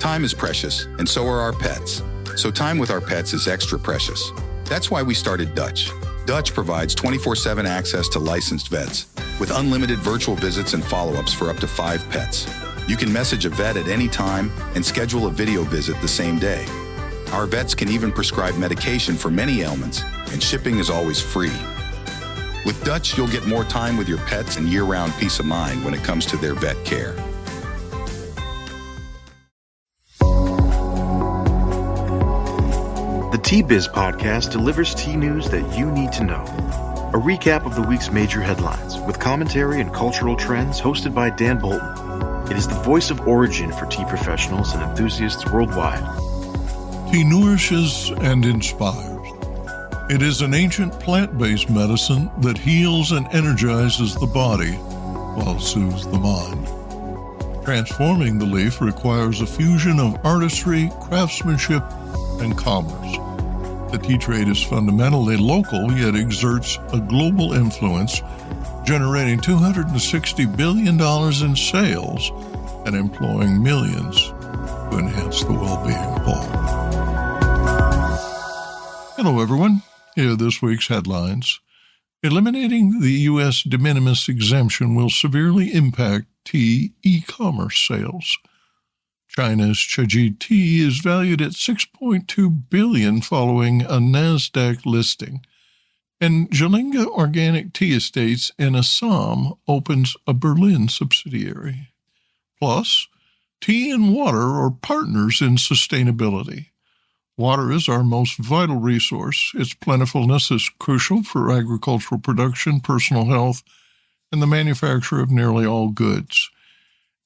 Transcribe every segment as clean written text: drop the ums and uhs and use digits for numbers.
Time is precious, and so are our pets. So time with our pets is extra precious. That's why we started Dutch. Dutch provides 24/7 access to licensed vets, with unlimited virtual visits and follow-ups for up to 5 pets. You can message a vet at any time and schedule a video visit the same day. Our vets can even prescribe medication for many ailments, and shipping is always free. With Dutch, you'll get more time with your pets and year-round peace of mind when it comes to their vet care. The Tea Biz podcast delivers tea news that you need to know. A recap of the week's major headlines with commentary and cultural trends hosted by Dan Bolton. It is the voice of origin for tea professionals and enthusiasts worldwide. Tea nourishes and inspires. It is an ancient plant-based medicine that heals and energizes the body while soothes the mind. Transforming the leaf requires a fusion of artistry, craftsmanship, and commerce. The tea trade is fundamentally local, yet exerts a global influence, generating $260 billion in sales and employing millions to enhance the well-being of all. Hello, everyone. Here are this week's headlines. Eliminating the U.S. de minimis exemption will severely impact tea e-commerce sales. China's Chagee Tea is valued at $6.2 billion following a NASDAQ listing. And Jalinga Organic Tea Estates in Assam opens a Berlin subsidiary. Plus, tea and water are partners in sustainability. Water is our most vital resource. Its plentifulness is crucial for agricultural production, personal health, and the manufacture of nearly all goods.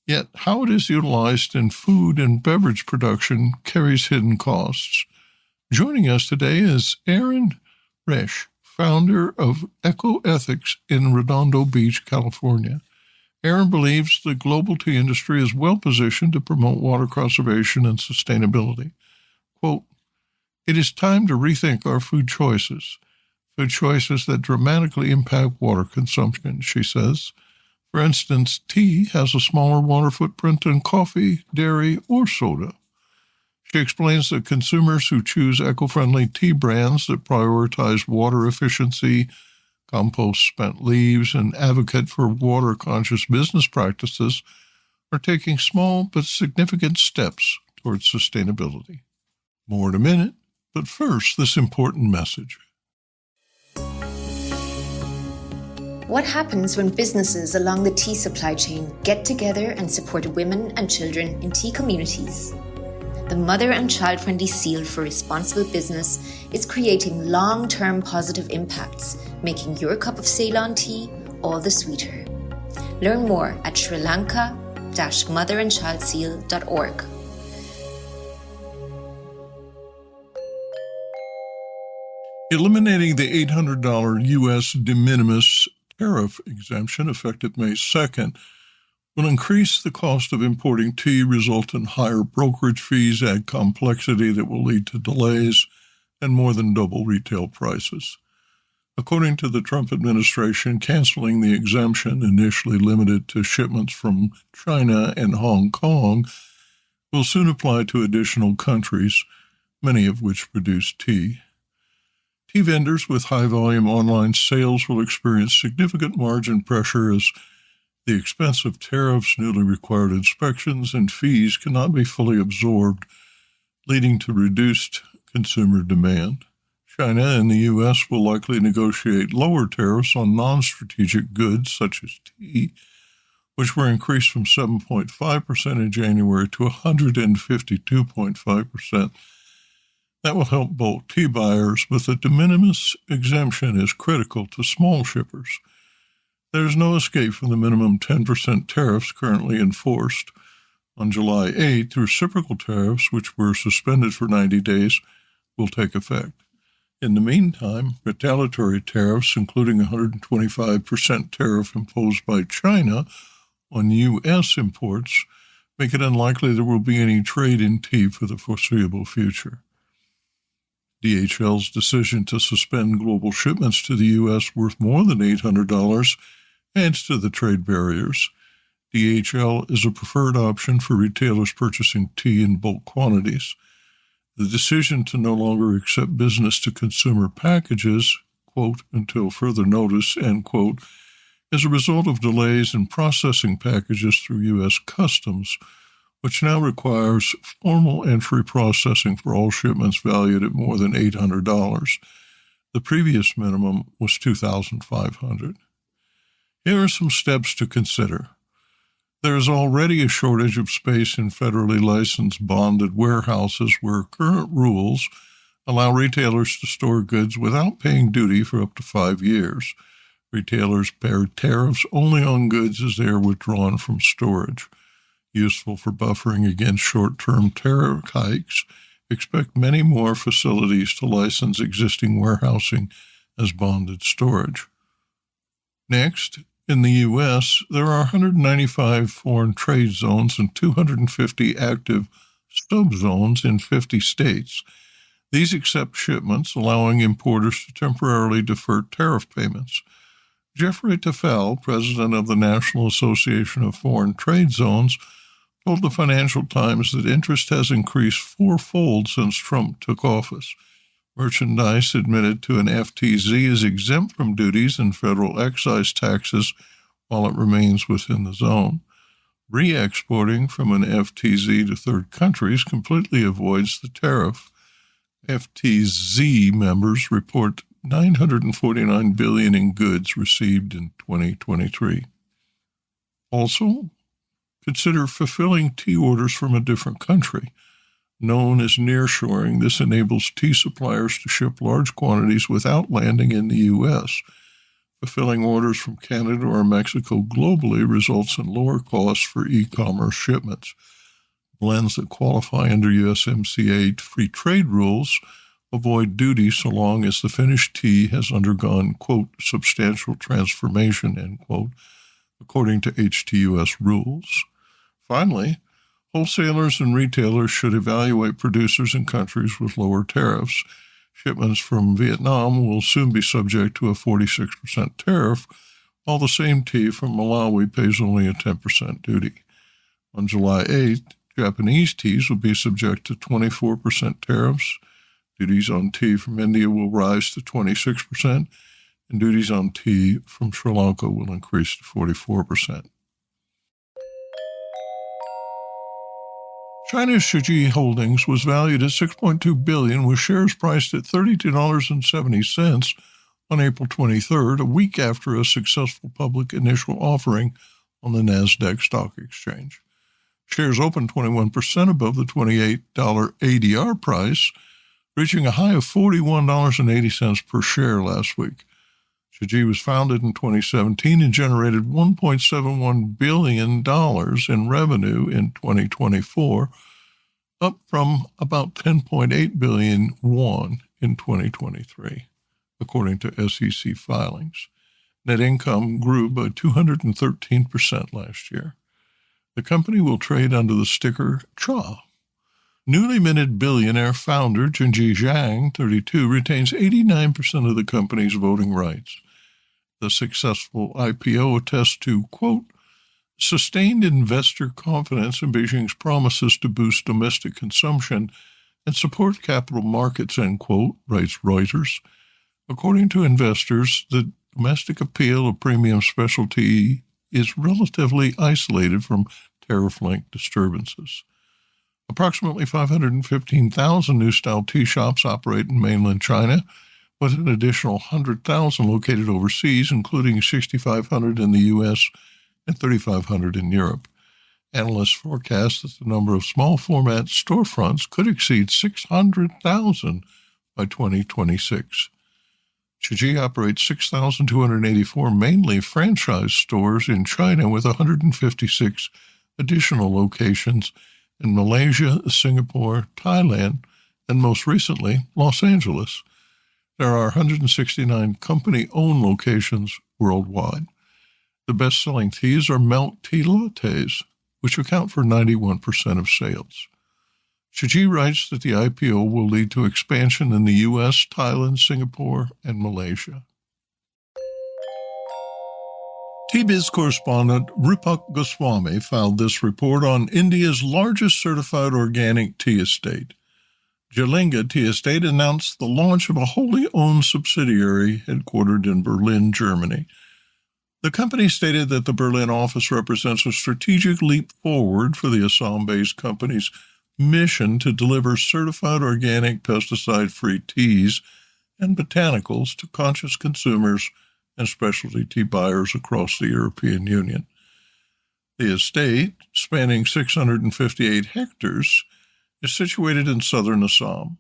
Yet, how it is utilized in food and beverage production carries hidden costs. Joining us today is Erin Resch, founder of Eco Ethos in Redondo Beach, California. Erin believes the global tea industry is well positioned to promote water conservation and sustainability. Quote, "It is time to rethink our food choices that dramatically impact water consumption," she says. For instance, tea has a smaller water footprint than coffee, dairy, or soda. She explains that consumers who choose eco-friendly tea brands that prioritize water efficiency, compost spent leaves, and advocate for water-conscious business practices are taking small but significant steps towards sustainability. More in a minute, but first, this important message. What happens when businesses along the tea supply chain get together and support women and children in tea communities? The mother and child-friendly seal for responsible business is creating long-term positive impacts, making your cup of Ceylon tea all the sweeter. Learn more at srilanka-motherandchildseal.org. Eliminating the $800 U.S. de minimis tariff exemption effective May 2nd will increase the cost of importing tea, result in higher brokerage fees, add complexity that will lead to delays, and more than double retail prices. According to the Trump administration, canceling the exemption, initially limited to shipments from China and Hong Kong, will soon apply to additional countries, many of which produce tea. Tea vendors with high-volume online sales will experience significant margin pressure as the expensive tariffs, newly required inspections, and fees cannot be fully absorbed, leading to reduced consumer demand. China and the U.S. will likely negotiate lower tariffs on non-strategic goods such as tea, which were increased from 7.5% in January to 152.5%. That will help bulk tea buyers, but the de minimis exemption is critical to small shippers. There is no escape from the minimum 10% tariffs currently enforced. On July 8th, reciprocal tariffs, which were suspended for 90 days, will take effect. In the meantime, retaliatory tariffs, including a 125% tariff imposed by China on U.S. imports, make it unlikely there will be any trade in tea for the foreseeable future. DHL's decision to suspend global shipments to the U.S. worth more than $800 adds to the trade barriers. DHL is a preferred option for retailers purchasing tea in bulk quantities. The decision to no longer accept business-to-consumer packages, quote, until further notice, end quote, is a result of delays in processing packages through U.S. Customs, which now requires formal entry processing for all shipments valued at more than $800. The previous minimum was $2,500. Here are some steps to consider. There is already a shortage of space in federally licensed bonded warehouses where current rules allow retailers to store goods without paying duty for up to 5 years. Retailers pay tariffs only on goods as they are withdrawn from storage. Useful for buffering against short-term tariff hikes, expect many more facilities to license existing warehousing as bonded storage. Next, in the U.S., there are 195 foreign trade zones and 250 active subzones in 50 states. These accept shipments, allowing importers to temporarily defer tariff payments. Jeffrey Tafel, president of the National Association of Foreign Trade Zones, told the Financial Times that interest has increased fourfold since Trump took office. Merchandise admitted to an FTZ is exempt from duties and federal excise taxes while it remains within the zone. Re-exporting from an FTZ to third countries completely avoids the tariff. FTZ members report $949 billion in goods received in 2023. Also, consider fulfilling tea orders from a different country. Known as nearshoring, this enables tea suppliers to ship large quantities without landing in the U.S. Fulfilling orders from Canada or Mexico globally results in lower costs for e-commerce shipments. Blends that qualify under USMCA free trade rules avoid duty so long as the finished tea has undergone, quote, substantial transformation, end quote, according to HTUS rules. Finally, wholesalers and retailers should evaluate producers in countries with lower tariffs. Shipments from Vietnam will soon be subject to a 46% tariff, while the same tea from Malawi pays only a 10% duty. On July 8th, Japanese teas will be subject to 24% tariffs. Duties on tea from India will rise to 26%, and duties on tea from Sri Lanka will increase to 44%. China's Chagee Holdings was valued at $6.2 billion, with shares priced at $32.70 on April 23rd, a week after a successful public initial offering on the NASDAQ stock exchange. Shares opened 21% above the $28 ADR price, reaching a high of $41.80 per share last week. Chagee was founded in 2017 and generated $1.71 billion in revenue in 2024, up from about 10.8 billion won in 2023, according to SEC filings. Net income grew by 213% last year. The company will trade under the ticker CHA. Newly minted billionaire founder Chagee Zhang, 32, retains 89% of the company's voting rights. The successful IPO attests to, quote, sustained investor confidence in Beijing's promises to boost domestic consumption and support capital markets, end quote, writes Reuters. According to investors, the domestic appeal of premium specialty is relatively isolated from tariff-linked disturbances. Approximately 515,000 new-style tea shops operate in mainland China, with an additional 100,000 located overseas, including 6,500 in the U.S. and 3,500 in Europe. Analysts forecast that the number of small-format storefronts could exceed 600,000 by 2026. Chagee operates 6,284 mainly franchise stores in China, with 156 additional locations in Malaysia, Singapore, Thailand, and most recently, Los Angeles. There are 169 company-owned locations worldwide. The best-selling teas are milk tea lattes, which account for 91% of sales. Chagee writes that the IPO will lead to expansion in the U.S., Thailand, Singapore, and Malaysia. TBiz correspondent Rupak Goswami filed this report on India's largest certified organic tea estate. Jalinga Tea Estate announced the launch of a wholly owned subsidiary headquartered in Berlin, Germany. The company stated that the Berlin office represents a strategic leap forward for the Assam-based company's mission to deliver certified organic pesticide-free teas and botanicals to conscious consumers and specialty tea buyers across the European Union. The estate, spanning 658 hectares, is situated in southern Assam.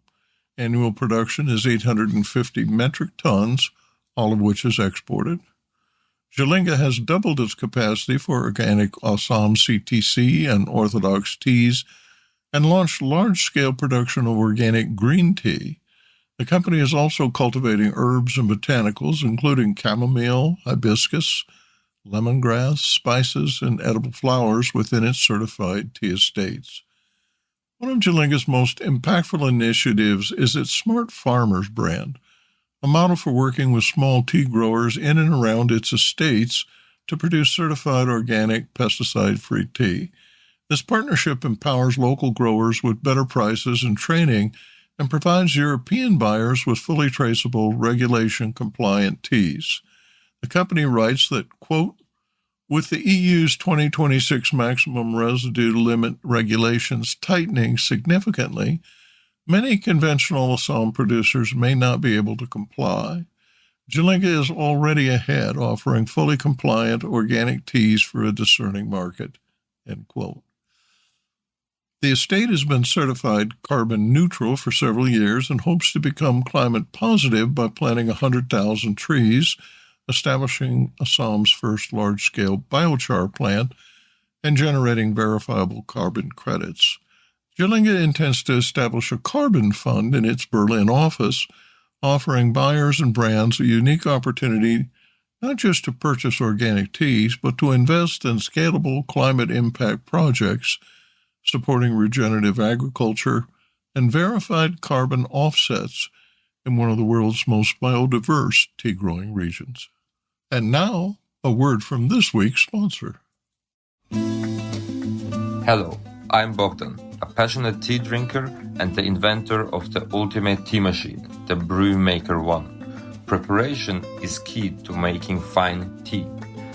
Annual production is 850 metric tons, all of which is exported. Jalinga has doubled its capacity for organic Assam CTC and orthodox teas and launched large-scale production of organic green tea. The company is also cultivating herbs and botanicals, including chamomile, hibiscus, lemongrass, spices, and edible flowers within its certified tea estates. One of Jalinga's most impactful initiatives is its Smart Farmers brand, a model for working with small tea growers in and around its estates to produce certified organic pesticide-free tea. This partnership empowers local growers with better prices and training and provides European buyers with fully traceable, regulation-compliant teas. The company writes that, quote, with the EU's 2026 maximum residue limit regulations tightening significantly, many conventional Assam producers may not be able to comply. Jalinga is already ahead, offering fully compliant organic teas for a discerning market, end quote. The estate has been certified carbon neutral for several years and hopes to become climate positive by planting 100,000 trees, establishing Assam's first large-scale biochar plant, and generating verifiable carbon credits. Jalinga intends to establish a carbon fund in its Berlin office, offering buyers and brands a unique opportunity not just to purchase organic teas, but to invest in scalable climate impact projects supporting regenerative agriculture and verified carbon offsets in one of the world's most biodiverse tea-growing regions. And now, a word from this week's sponsor. Hello, I'm Bogdan, a passionate tea drinker and the inventor of the ultimate tea machine, the Brew Maker 1. Preparation is key to making fine tea.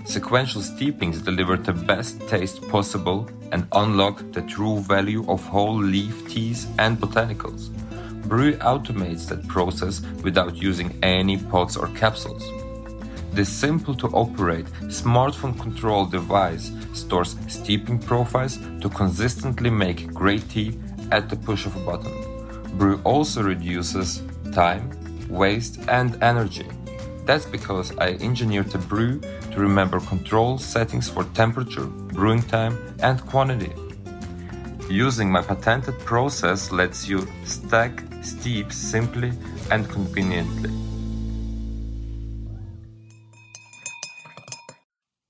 Sequential steepings deliver the best taste possible and unlock the true value of whole leaf teas and botanicals. Brew automates that process without using any pots or capsules. This simple-to-operate, smartphone-controlled device stores steeping profiles to consistently make great tea at the push of a button. Brew also reduces time, waste, and energy. That's because I engineered the brew to remember control settings for temperature, brewing time, and quantity. Using my patented process lets you stack steeps simply and conveniently.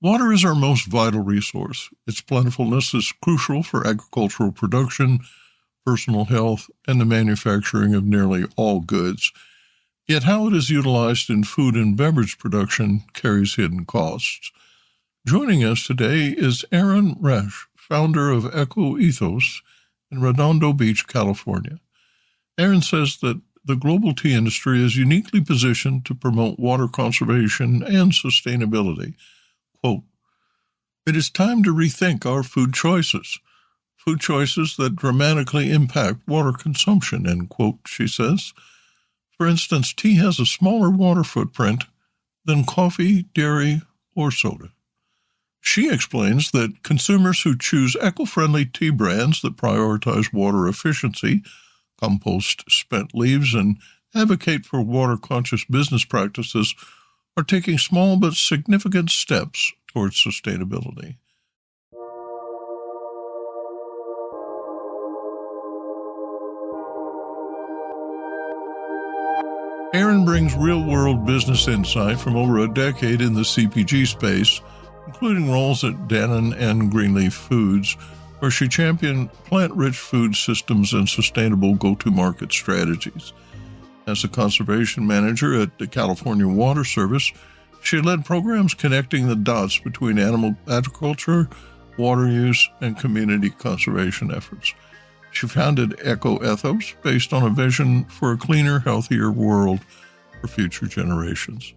Water is our most vital resource. Its plentifulness is crucial for agricultural production, personal health, and the manufacturing of nearly all goods. Yet how it is utilized in food and beverage production carries hidden costs. Joining us today is Erin Resch, founder of Eco Ethos in Redondo Beach, California. Erin says that the global tea industry is uniquely positioned to promote water conservation and sustainability. Quote, it is time to rethink our food choices that dramatically impact water consumption, end quote, she says. For instance, tea has a smaller water footprint than coffee, dairy, or soda. She explains that consumers who choose eco-friendly tea brands that prioritize water efficiency, compost spent leaves, and advocate for water-conscious business practices are taking small but significant steps towards sustainability. Erin brings real-world business insight from over a decade in the CPG space, including roles at Dannon and Greenleaf Foods, where she championed plant-rich food systems and sustainable go-to-market strategies. As a conservation manager at the California Water Service, She led programs connecting the dots between animal agriculture, water use, and community conservation efforts. She founded Eco Ethos based on a vision for a cleaner, healthier world for future generations,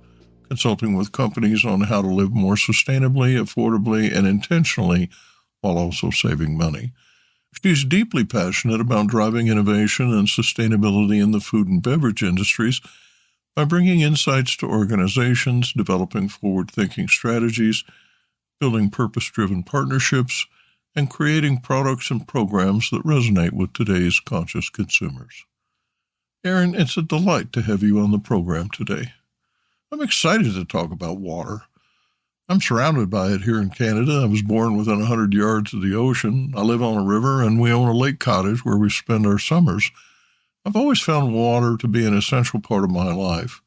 consulting with companies on how to live more sustainably, affordably, and intentionally while also saving money. She's deeply passionate about driving innovation and sustainability in the food and beverage industries by bringing insights to organizations, developing forward-thinking strategies, building purpose-driven partnerships, and creating products and programs that resonate with today's conscious consumers. Erin, it's a delight to have you on the program today. I'm excited to talk about water. I'm surrounded by it here in Canada. I was born within 100 yards of the ocean. I live on a river, and we own a lake cottage where we spend our summers. I've always found water to be an essential part of my life.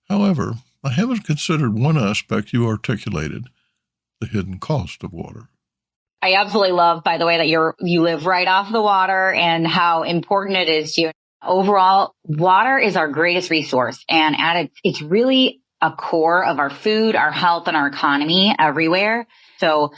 However, I haven't considered one aspect you articulated, the hidden cost of water. I absolutely love, by the way, that you live right off the water and how important it is to you. Overall, water is our greatest resource, and it's really a core of our food, our health, and our economy everywhere. So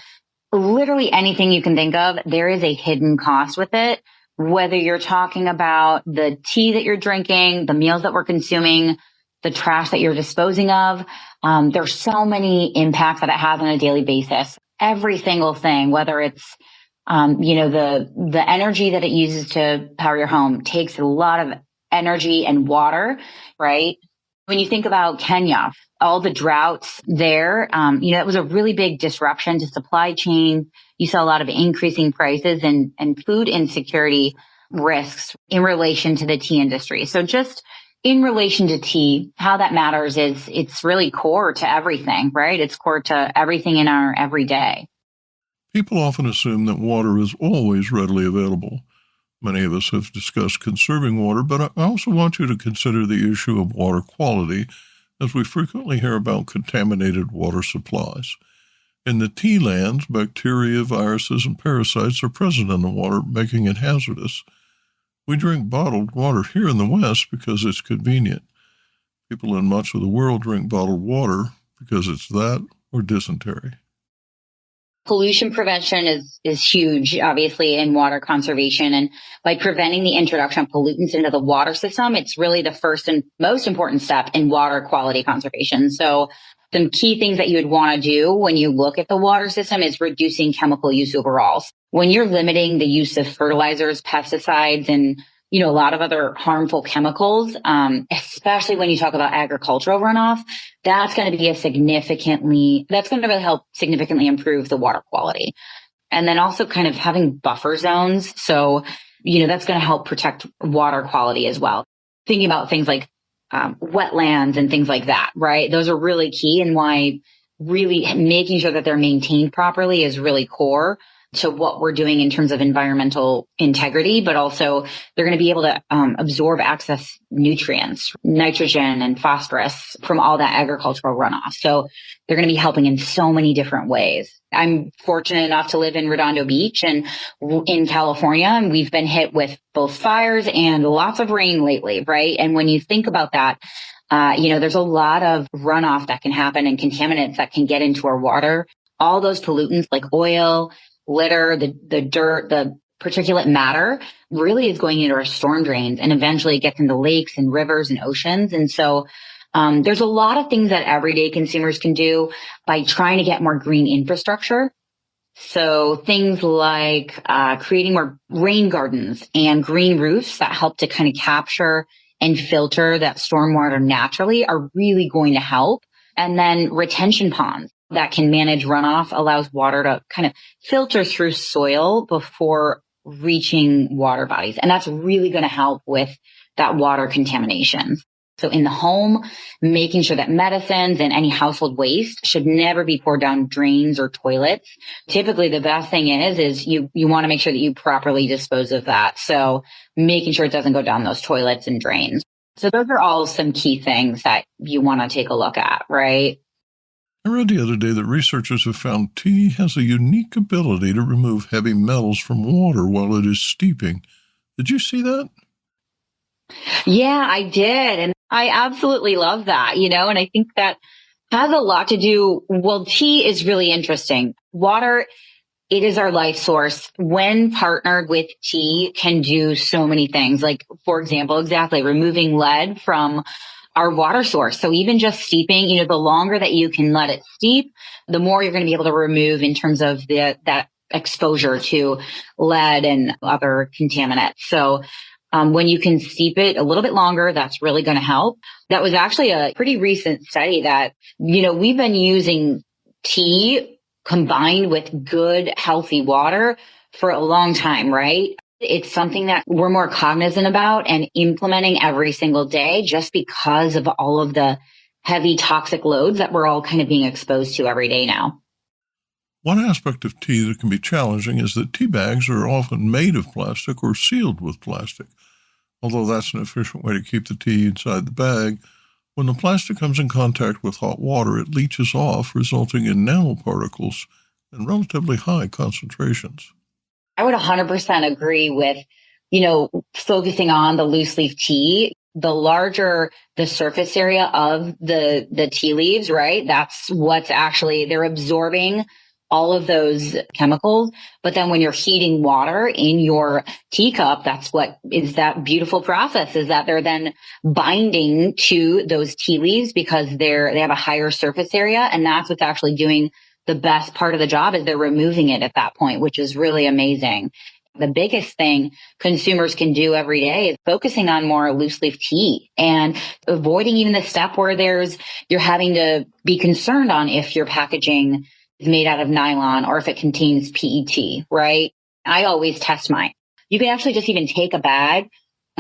literally anything you can think of, there is a hidden cost with it. Whether you're talking about the tea that you're drinking, the meals that we're consuming, the trash that you're disposing of, there's so many impacts that it has on a daily basis. Every single thing, whether it's, the energy that it uses to power your home takes a lot of energy and water, right? When you think about Kenya, all the droughts there, it was a really big disruption to supply chain. You saw a lot of increasing prices and food insecurity risks in relation to the tea industry. So just in relation to tea, how that matters is it's really core to everything, right? It's core to everything in our everyday. People often assume that water is always readily available. Many of us have discussed conserving water, but I also want you to consider the issue of water quality, as we frequently hear about contaminated water supplies. In the tea lands, bacteria, viruses, and parasites are present in the water, making it hazardous. We drink bottled water here in the West because it's convenient. People in much of the world drink bottled water because it's that or dysentery. Pollution prevention is huge, obviously, in water conservation. And by preventing the introduction of pollutants into the water system, it's really the first and most important step in water quality conservation. So some key things that you would want to do when you look at the water system is reducing chemical use overall. When you're limiting the use of fertilizers, pesticides, and a lot of other harmful chemicals, especially when you talk about agricultural runoff, that's going to really help significantly improve the water quality. And then also kind of having buffer zones. So, that's going to help protect water quality as well. Thinking about things like wetlands and things like that, right? Those are really key, and why really making sure that they're maintained properly is really core to what we're doing in terms of environmental integrity, but also they're going to be able to absorb excess nutrients, nitrogen and phosphorus from all that agricultural runoff. So they're going to be helping in so many different ways. I'm fortunate enough to live in Redondo Beach and in California, and we've been hit with both fires and lots of rain lately, right? And when you think about that, there's a lot of runoff that can happen and contaminants that can get into our water. All those pollutants like oil, litter, the dirt, the particulate matter really is going into our storm drains and eventually it gets into lakes and rivers and oceans. And so there's a lot of things that everyday consumers can do by trying to get more green infrastructure. So things like creating more rain gardens and green roofs that help to kind of capture and filter that stormwater naturally are really going to help. And then retention ponds that can manage runoff allows water to kind of filter through soil before reaching water bodies. And that's really going to help with that water contamination. So in the home, making sure that medicines and any household waste should never be poured down drains or toilets. Typically, the best thing is you want to make sure that you properly dispose of that. So making sure it doesn't go down those toilets and drains. So those are all some key things that you want to take a look at, right? I read the other day that researchers have found tea has a unique ability to remove heavy metals from water while it is steeping. Did you see that? Yeah, I did. And I absolutely love that, and I think that Has a lot to do. Well, tea is really interesting. Water, it is our life source. When partnered with tea, can do so many things. Like, for example, exactly removing lead from our water source. So even just steeping, the longer that you can let it steep, the more you're going to be able to remove in terms of that exposure to lead and other contaminants. So when you can steep it a little bit longer, that's really going to help. That was actually a pretty recent study that, we've been using tea combined with good, healthy water for a long time, right? It's something that we're more cognizant about and implementing every single day just because of all of the heavy toxic loads that we're all kind of being exposed to every day now. One aspect of tea that can be challenging is that tea bags are often made of plastic or sealed with plastic. Although that's an efficient way to keep the tea inside the bag, when the plastic comes in contact with hot water, it leaches off, resulting in nanoparticles and relatively high concentrations. I would 100% agree with, focusing on the loose leaf tea. The larger the surface area of the tea leaves, right? That's what's actually, they're absorbing all of those chemicals. But then when you're heating water in your teacup, that's what is that beautiful process, is that they're then binding to those tea leaves because they have a higher surface area. And that's what's actually doing the best part of the job, is they're removing it at that point, which is really amazing. The biggest thing consumers can do every day is focusing on more loose leaf tea and avoiding even the step where you're having to be concerned on if your packaging is made out of nylon or if it contains PET, right? I always test mine. You can actually just even take a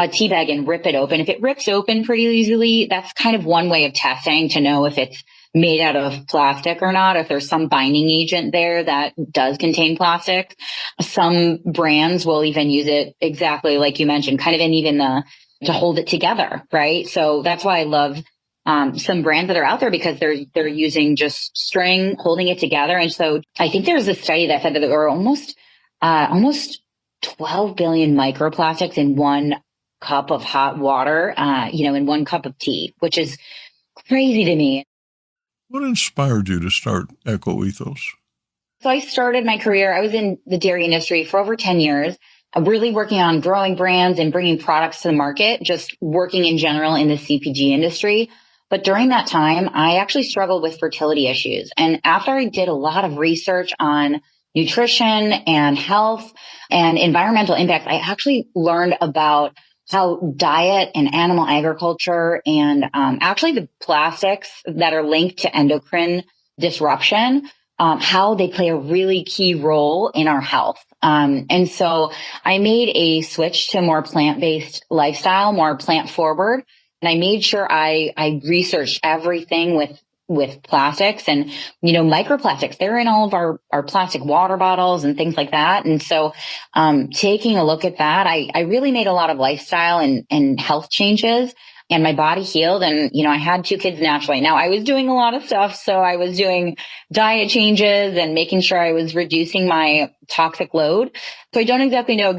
tea bag, and rip it open. If it rips open pretty easily, that's kind of one way of testing to know if it's made out of plastic or not, if there's some binding agent there that does contain plastic. Some brands will even use it exactly like you mentioned, kind of in even to hold it together, right? So that's why I love some brands that are out there, because they're using just string, holding it together. And so I think there's a study that said that there were almost 12 billion microplastics in one cup of hot water, in one cup of tea, which is crazy to me. What inspired you to start Eco Ethos? So I started my career, I was in the dairy industry for over 10 years, really working on growing brands and bringing products to the market, just working in general in the CPG industry. But during that time, I actually struggled with fertility issues. And after I did a lot of research on nutrition and health and environmental impact, I actually learned about how diet and animal agriculture and actually the plastics that are linked to endocrine disruption, how they play a really key role in our health. And so I made a switch to more plant-based lifestyle, more plant-forward. And I made sure I researched everything with plastics and, microplastics. They're in all of our plastic water bottles and things like that. And so, taking a look at that, I really made a lot of lifestyle and health changes, and my body healed. And, I had 2 kids naturally. Now I was doing a lot of stuff. So I was doing diet changes and making sure I was reducing my toxic load. So I don't exactly know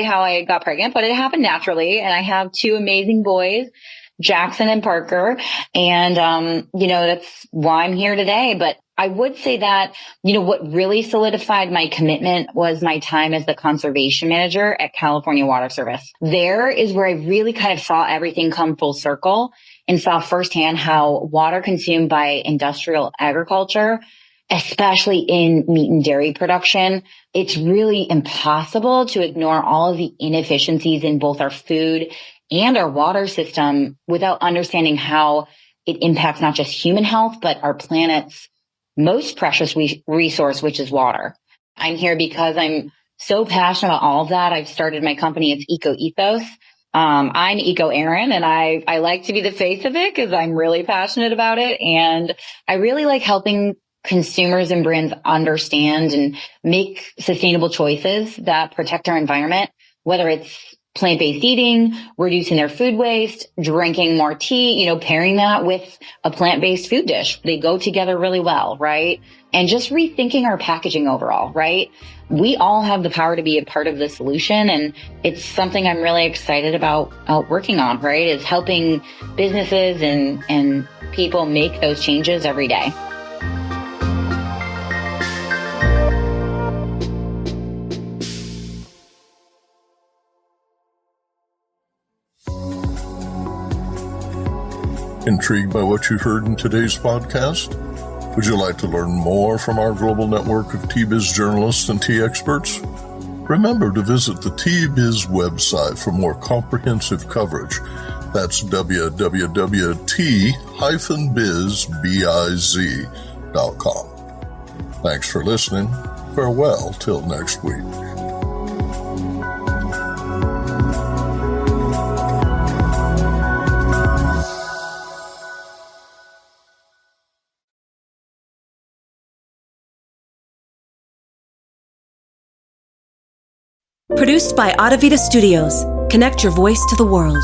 how I got pregnant, but it happened naturally. And I have 2 amazing boys, Jackson and Parker. And, that's why I'm here today. But I would say that, what really solidified my commitment was my time as the conservation manager at California Water Service. There is where I really kind of saw everything come full circle and saw firsthand how water consumed by industrial agriculture, especially in meat and dairy production, it's really impossible to ignore all of the inefficiencies in both our food and our water system without understanding how it impacts not just human health, but our planet's most precious resource, which is water. I'm here because I'm so passionate about all of that. I've started my company. It's Eco Ethos. I'm Eco Erin, and I like to be the face of it because I'm really passionate about it. And I really like helping consumers and brands understand and make sustainable choices that protect our environment, whether it's plant-based eating, reducing their food waste, drinking more tea, pairing that with a plant-based food dish. They go together really well, right? And just rethinking our packaging overall, right? We all have the power to be a part of the solution. And it's something I'm really excited about working on, right? Is helping businesses and people make those changes every day. Intrigued by what you heard in today's podcast? Would you like to learn more from our global network of Tea-Biz journalists and tea experts? Remember to visit the Tea-Biz website for more comprehensive coverage. That's www.tea-biz.com. Thanks for listening. Farewell till next week. Produced by Audavita Studios. Connect your voice to the world.